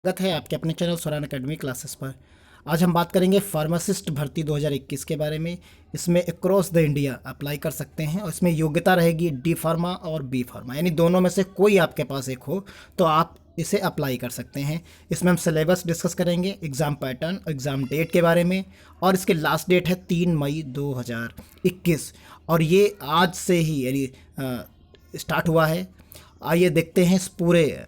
स्वागत है आपके अपने चैनल सुरान अकेडमी क्लासेस पर। आज हम बात करेंगे फार्मासिस्ट भर्ती 2021 के बारे में। इसमें अक्रॉस द इंडिया अप्लाई कर सकते हैं और इसमें योग्यता रहेगी डी फार्मा और बी फार्मा, यानी दोनों में से कोई आपके पास एक हो तो आप इसे अप्लाई कर सकते हैं। इसमें हम सिलेबस डिस्कस करेंगे, एग्ज़ाम पैटर्न, एग्ज़ाम डेट के बारे में, और इसके लास्ट डेट है 3 मई 2021 और ये आज से ही यानी स्टार्ट हुआ है। आइए देखते हैं इस पूरे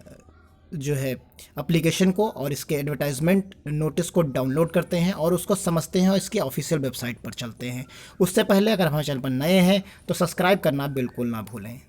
जो है एप्लीकेशन को और इसके एडवर्टाइजमेंट नोटिस को डाउनलोड करते हैं और उसको समझते हैं और इसकी ऑफिशियल वेबसाइट पर चलते हैं। उससे पहले अगर हमारे चैनल पर नए हैं तो सब्सक्राइब करना बिल्कुल ना भूलें।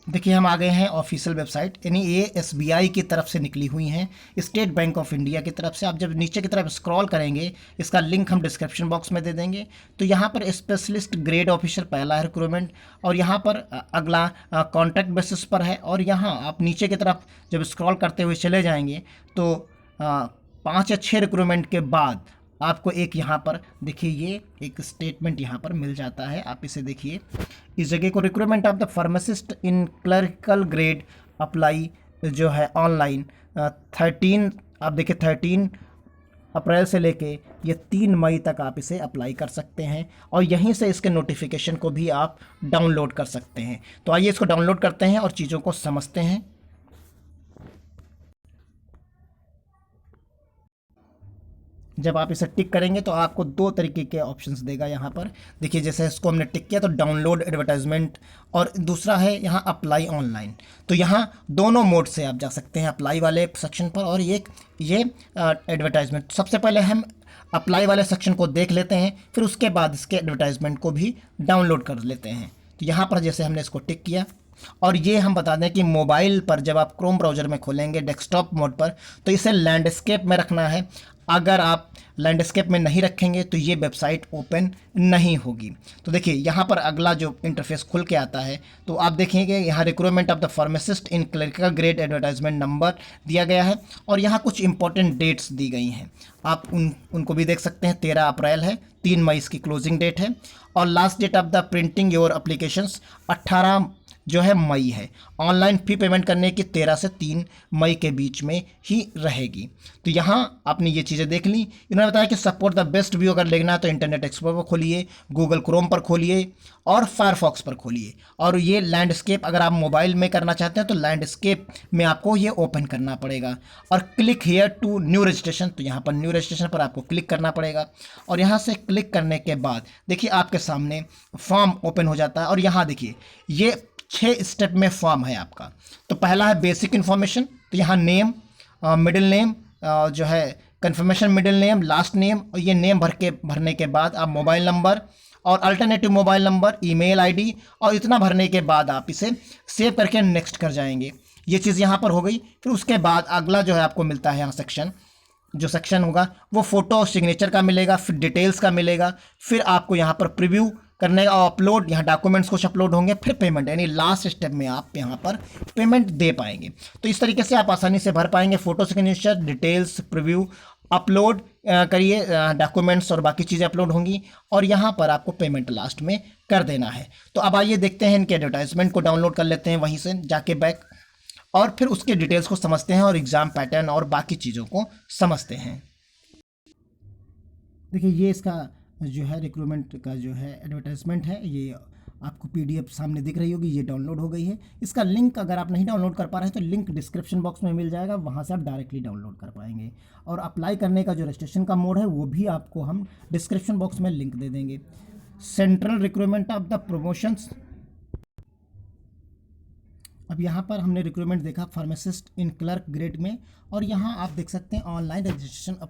देखिए हम आ गए हैं ऑफिशियल वेबसाइट, यानी ये एसबीआई की तरफ से निकली हुई हैं, स्टेट बैंक ऑफ इंडिया की तरफ से। आप जब नीचे की तरफ स्क्रॉल करेंगे, इसका लिंक हम डिस्क्रिप्शन बॉक्स में दे देंगे। तो यहाँ पर स्पेशलिस्ट ग्रेड ऑफिसर पहला है रिक्रूटमेंट, और यहाँ पर अगला कॉन्ट्रैक्ट बेसिस पर है। और यहाँ आप नीचे की तरफ जब स्क्रॉल करते हुए चले जाएंगे तो 5 या 6 रिक्रूटमेंट के बाद आपको एक यहाँ पर देखिए ये एक स्टेटमेंट यहाँ पर मिल जाता है। आप इसे देखिए, इस जगह को recruitment of the pharmacist in clerical grade apply जो है ऑनलाइन 13, आप देखिए 13 अप्रैल से लेके ये 3 मई तक आप इसे अप्लाई कर सकते हैं और यहीं से इसके नोटिफिकेशन को भी आप डाउनलोड कर सकते हैं। तो आइए इसको डाउनलोड करते हैं और चीज़ों को समझते हैं। जब आप इसे टिक करेंगे तो आपको 2 तरीके के ऑप्शंस देगा यहाँ पर। देखिए जैसे इसको हमने टिक किया तो डाउनलोड एडवर्टाइजमेंट, और दूसरा है यहाँ अप्लाई ऑनलाइन। तो यहाँ दोनों मोड से आप जा सकते हैं, अप्लाई वाले सेक्शन पर और ये एडवर्टाइजमेंट। सबसे पहले हम अप्लाई वाले सेक्शन को देख लेते हैं, फिर उसके बाद इसके एडवर्टाइजमेंट को भी डाउनलोड कर लेते हैं। तो यहाँ पर जैसे हमने इसको टिक किया, और ये हम बता दें कि मोबाइल पर जब आप क्रोम ब्राउज़र में खोलेंगे डेस्कटॉप मोड पर तो इसे लैंडस्केप में रखना है। अगर आप लैंडस्केप में नहीं रखेंगे तो ये वेबसाइट ओपन नहीं होगी। तो देखिए यहाँ पर अगला जो इंटरफेस खुल के आता है तो आप देखेंगे यहाँ recruitment of the pharmacist in clerical grade advertisement number दिया गया है और यहाँ कुछ इंपॉर्टेंट डेट्स दी गई हैं। आप उनको भी देख सकते हैं। 13 अप्रैल है, 3 मई इसकी क्लोजिंग डेट है, और last date of the printing your applications 18 जो है मई है। ऑनलाइन फ़ी पेमेंट करने की 13 से 3 मई के बीच में ही रहेगी। तो यहाँ आपने ये चीज़ें देख ली। इन्होंने बताया कि सपोर्ट द बेस्ट व्यू अगर देखना है तो इंटरनेट एक्सप्लोरर पर खोलिए, गूगल क्रोम पर खोलिए और फायरफॉक्स पर खोलिए। और ये लैंडस्केप अगर आप मोबाइल में करना चाहते हैं तो लैंडस्केप में आपको ये ओपन करना पड़ेगा। और click here to new registration, तो यहाँ पर न्यू रजिस्ट्रेशन पर आपको क्लिक करना पड़ेगा। और यहाँ से क्लिक करने के बाद देखिए आपके सामने फॉर्म ओपन हो जाता है। और यहाँ देखिए ये 6 स्टेप में फॉर्म है आपका। तो पहला है बेसिक इन्फॉर्मेशन, तो यहाँ नेम, मिडिल नेम जो है confirmation middle name, last name, और ये नेम भरने के बाद आप मोबाइल नंबर और alternative mobile number, email ID, और इतना भरने के बाद आप इसे सेव करके नेक्स्ट कर जाएंगे। ये चीज़ यहाँ पर हो गई। फिर उसके बाद अगला जो है आपको मिलता है यहाँ सेक्शन, जो सेक्शन होगा वो फ़ोटो सिग्नेचर का मिलेगा, फिर डिटेल्स का मिलेगा, फिर आपको यहाँ पर प्रीव्यू करने का अपलोड, यहाँ डॉक्यूमेंट्स कुछ अपलोड होंगे, फिर पेमेंट, यानी लास्ट स्टेप में आप यहाँ पर पेमेंट दे पाएंगे। तो इस तरीके से आप आसानी से भर पाएंगे। Photo signature, details, preview, upload करिए, डॉक्यूमेंट्स और बाकी चीज़ें अपलोड होंगी, और यहाँ पर आपको पेमेंट लास्ट में कर देना है। तो अब आइए देखते हैं इनके एडवर्टाइजमेंट को डाउनलोड कर लेते हैं वहीं से जाके बैक, और फिर उसके डिटेल्स को समझते हैं और एग्ज़ाम पैटर्न और बाकी चीज़ों को समझते हैं। देखिए ये इसका जो है रिक्रूटमेंट का जो है एडवर्टाइजमेंट है, ये आपको पीडीएफ सामने दिख रही होगी, ये डाउनलोड हो गई है। इसका लिंक अगर आप नहीं डाउनलोड कर पा रहे हैं तो लिंक डिस्क्रिप्शन बॉक्स में मिल जाएगा, वहाँ से आप डायरेक्टली डाउनलोड कर पाएंगे। और अप्लाई करने का जो रजिस्ट्रेशन का मोड है वो भी आपको हम डिस्क्रिप्शन बॉक्स में लिंक दे देंगे। Central recruitment of the promotions, अब यहाँ पर हमने रिक्रूटमेंट देखा फार्मासिस्ट इन क्लर्क ग्रेड में, और यहाँ आप देख सकते हैं ऑनलाइन रजिस्ट्रेशन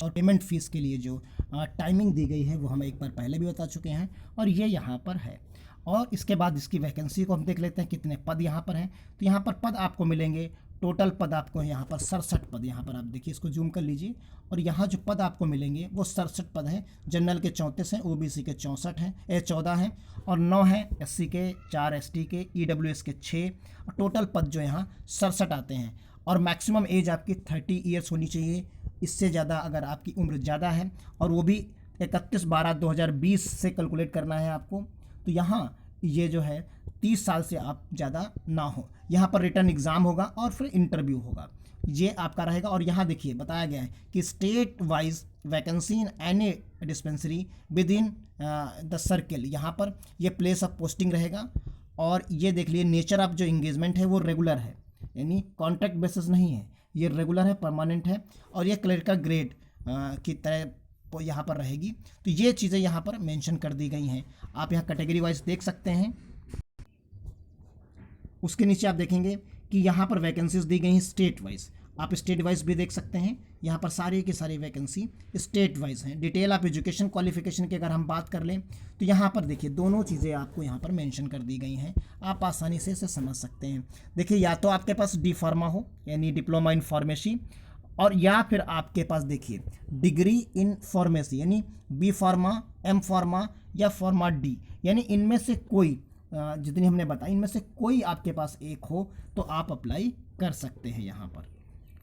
और पेमेंट फ़ीस के लिए जो टाइमिंग दी गई है वो हम एक बार पहले भी बता चुके हैं, और ये यहाँ पर है। और इसके बाद इसकी वैकेंसी को हम देख लेते हैं कितने पद यहाँ पर हैं। तो यहाँ पर पद आपको मिलेंगे, टोटल पद आपको यहाँ पर 67 पद, यहाँ पर आप देखिए, इसको जूम कर लीजिए, और यहाँ जो पद आपको मिलेंगे वो 67 पद हैं। जनरल के 34 हैं, ओबीसी के 64 हैं, 14 हैं, और 9 हैं एससी के, 4 एसटी के, ईडब्ल्यूएस के 6, और टोटल पद जो यहाँ 67 आते हैं। और मैक्सिमम एज आपकी 30 ईयर्स होनी चाहिए। इससे ज़्यादा अगर आपकी उम्र ज़्यादा है, और वो भी 31/12/2020 से कैलकुलेट करना है आपको, तो यहाँ ये जो है 30 साल से आप ज़्यादा ना हो। यहाँ पर रिटर्न एग्ज़ाम होगा और फिर इंटरव्यू होगा, ये आपका रहेगा। और यहाँ देखिए बताया गया है कि state wise vacancy in any dispensary with in the circle, यहाँ पर ये प्लेस ऑफ पोस्टिंग रहेगा। और ये देख लिए नेचर ऑफ जो इंगेजमेंट है वो रेगुलर है, यानी कॉन्ट्रैक्ट बेसिस नहीं है, ये रेगुलर है, परमानेंट है। और ये क्लरिकल ग्रेड की तरह यहाँ पर रहेगी। तो ये चीज़ें यहाँ पर मेंशन कर दी गई हैं, आप यहाँ कैटेगरी वाइज देख सकते हैं। उसके नीचे आप देखेंगे कि यहाँ पर वैकेंसीज दी गई हैं स्टेट वाइज, आप स्टेट वाइज भी देख सकते हैं। यहाँ पर सारी की सारी वैकेंसी स्टेट वाइज हैं। डिटेल ऑफ एजुकेशन क्वालिफिकेशन की अगर हम बात कर लें तो यहाँ पर देखिए दोनों चीज़ें आपको यहाँ पर मेंशन कर दी गई हैं, आप आसानी से इसे समझ सकते हैं। देखिए या तो आपके पास डी फार्मा हो यानी डिप्लोमा इन फार्मेसी, और या फिर आपके पास देखिए डिग्री इन फार्मेसी यानी बी फार्मा, एम फार्मा या फार्मा डी, यानी इनमें से कोई जितनी हमने बताई इनमें से कोई आपके पास एक हो तो आप अप्लाई कर सकते हैं यहाँ पर।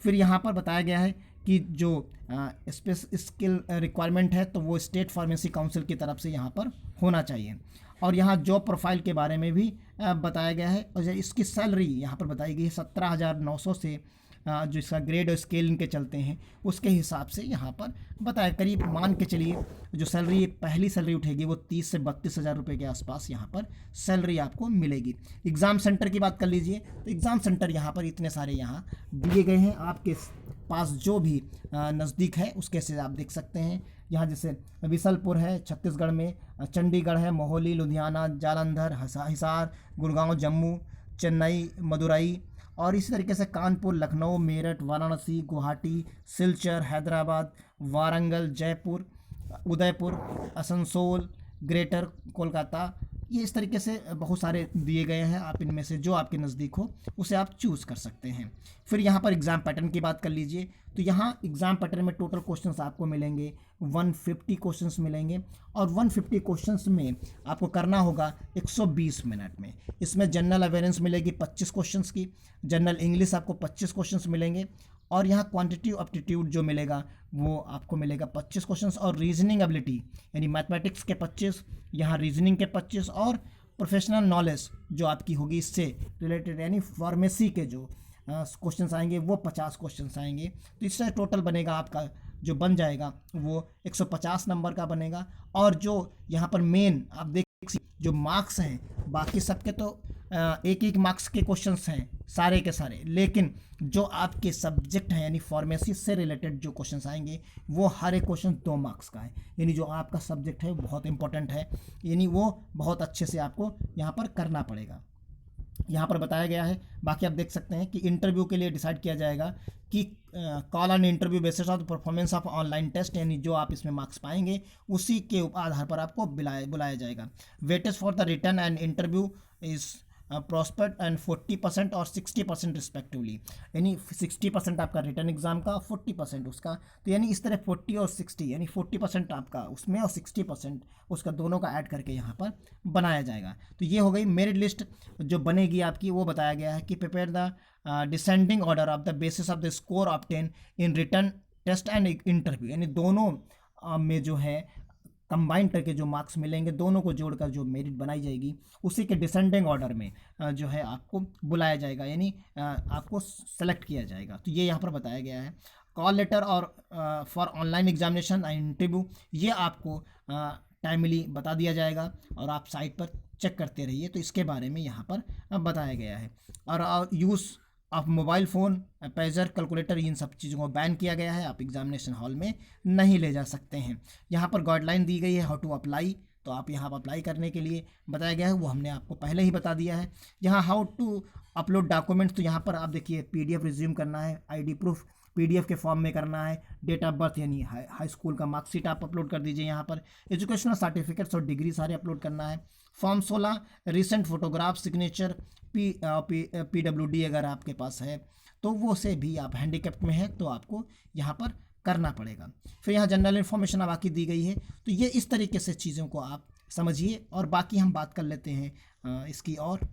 फिर यहाँ पर बताया गया है कि जो स्किल रिक्वायरमेंट है तो वो स्टेट फार्मेसी काउंसिल की तरफ से यहाँ पर होना चाहिए। और यहाँ जॉब प्रोफाइल के बारे में भी बताया गया है, और इसकी सैलरी यहाँ पर बताई गई है 17,900 से जो इसका ग्रेड और स्केल इनके चलते हैं उसके हिसाब से यहाँ पर बताया। करीब मान के चलिए जो सैलरी पहली सैलरी उठेगी वो 30 से 32,000 रुपये के आसपास यहाँ पर सैलरी आपको मिलेगी। एग्ज़ाम सेंटर की बात कर लीजिए तो एग्ज़ाम सेंटर यहाँ पर इतने सारे यहाँ दिए गए हैं, आपके पास जो भी नज़दीक है उसके से आप देख सकते हैं। यहाँ जैसे बिसलपुर है छत्तीसगढ़ में, चंडीगढ़ है, मोहाली, लुधियाना, जालंधर, हिसार, गुड़गांव, जम्मू, चेन्नई, मदुरई, और इसी तरीके से कानपुर, लखनऊ, मेरठ, वाराणसी, गुवाहाटी, सिलचर, हैदराबाद, वारंगल, जयपुर, उदयपुर, आसनसोल, ग्रेटर कोलकाता, ये इस तरीके से बहुत सारे दिए गए हैं। आप इनमें से जो आपके नज़दीक हो उसे आप चूज़ कर सकते हैं। फिर यहाँ पर एग्ज़ाम पैटर्न की बात कर लीजिए तो यहाँ एग्ज़ाम पैटर्न में टोटल क्वेश्चंस आपको मिलेंगे 150 क्वेश्चंस मिलेंगे, और 150 क्वेश्चंस में आपको करना होगा 120 मिनट में। इसमें जनरल अवेयरेंस मिलेगी 25 क्वेश्चंस की, जनरल इंग्लिश आपको 25 क्वेश्चंस मिलेंगे, और यहाँ क्वांटिटेटिव एप्टीट्यूड जो मिलेगा वो आपको मिलेगा 25 क्वेश्चंस, और रीजनिंग एबिलिटी यानी मैथमेटिक्स के 25, यहाँ रीजनिंग के 25, और प्रोफेशनल नॉलेज जो आपकी होगी इससे रिलेटेड यानी फार्मेसी के जो क्वेश्चंस आएंगे वो 50 क्वेश्चंस आएंगे। तो इससे टोटल बनेगा आपका जो बन जाएगा वो 150 नंबर का बनेगा। और जो यहाँ पर मेन आप देख जो मार्क्स हैं बाकी सबके तो एक एक मार्क्स के क्वेश्चंस हैं सारे के सारे, लेकिन जो आपके सब्जेक्ट हैं यानी फार्मेसी से रिलेटेड जो क्वेश्चंस आएंगे वो हर एक क्वेश्चन 2 मार्क्स का है, यानी जो आपका सब्जेक्ट है वो बहुत इंपॉर्टेंट है, यानी वो बहुत अच्छे से आपको यहाँ पर करना पड़ेगा। यहाँ पर बताया गया है, बाकी आप देख सकते हैं कि इंटरव्यू के लिए डिसाइड किया जाएगा कि call on interview basis of the performance of online test, यानी जो आप इसमें मार्क्स पाएंगे उसी के आधार पर आपको बुलाया जाएगा। Weightage for the return and interview is prospect and 40% और 60% रिस्पेक्टिवली, यानी 60% आपका रिटर्न एग्जाम का, 40% उसका, तो यानी इस तरह 40 और 60 यानी 40% आपका उसमें और 60% उसका, दोनों का ऐड करके यहाँ पर बनाया जाएगा। तो ये हो गई मेरिट लिस्ट जो बनेगी आपकी, वो बताया गया है कि prepare the descending order of the basis of the score obtain in return test and interview, यानी दोनों में जो है कंबाइन करके जो मार्क्स मिलेंगे दोनों को जोड़कर जो मेरिट बनाई जाएगी उसी के डिसेंडिंग ऑर्डर में जो है आपको बुलाया जाएगा, यानी आपको सेलेक्ट किया जाएगा। तो ये यहाँ पर बताया गया है। कॉल लेटर और for online examination and interview ये आपको टाइमली बता दिया जाएगा, और आप साइट पर चेक करते रहिए। तो इसके बारे में यहाँ पर बताया गया है। और यूज़ आप मोबाइल फ़ोन, पेजर, कैलकुलेटर, इन सब चीज़ों को बैन किया गया है, आप एग्जामिनेशन हॉल में नहीं ले जा सकते हैं। यहाँ पर गाइडलाइन दी गई है हाउ टू अप्लाई, तो आप यहाँ पर अप्लाई करने के लिए बताया गया है, वो हमने आपको पहले ही बता दिया है। यहाँ हाउ टू अपलोड डॉक्यूमेंट्स, तो यहाँ पर आप देखिए PDF रिज्यूम करना है, ID प्रूफ PDF के फॉर्म में करना है, डेट ऑफ बर्थ यानी हाई स्कूल का मार्कशीट आप अपलोड कर दीजिए, यहाँ पर एजुकेशनल सर्टिफिकेट्स और डिग्री सारे अपलोड करना है। Form 16 recent photograph, signature, PWD अगर आपके पास है तो वो से भी, आप हैंडीकैप्ट में है तो आपको यहाँ पर करना पड़ेगा। फिर यहाँ जनरल इन्फॉर्मेशन बाकी दी गई है। तो ये इस तरीके से चीज़ों को आप समझिए, और बाकी हम बात कर लेते हैं इसकी। और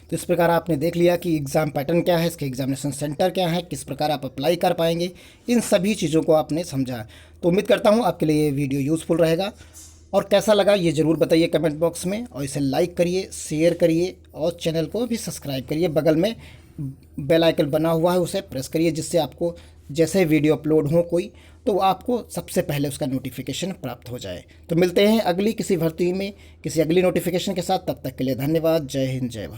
तो इस प्रकार आपने देख लिया कि एग्ज़ाम पैटर्न क्या है, इसके एग्जामिनेशन सेंटर क्या है, किस प्रकार आप अप्लाई कर पाएंगे, इन सभी चीज़ों को आपने समझा। तो उम्मीद करता हूँ आपके लिए ये वीडियो यूज़फुल रहेगा। और कैसा लगा ये ज़रूर बताइए कमेंट बॉक्स में, और इसे लाइक करिए, शेयर करिए और चैनल को भी सब्सक्राइब करिए। बगल में बेल आइकन बना हुआ है उसे प्रेस करिए, जिससे आपको जैसे वीडियो अपलोड हो कोई तो आपको सबसे पहले उसका नोटिफिकेशन प्राप्त हो जाए। तो मिलते हैं अगली किसी भर्ती में किसी अगली नोटिफिकेशन के साथ, तब तक के लिए धन्यवाद। जय हिंद, जय भारत।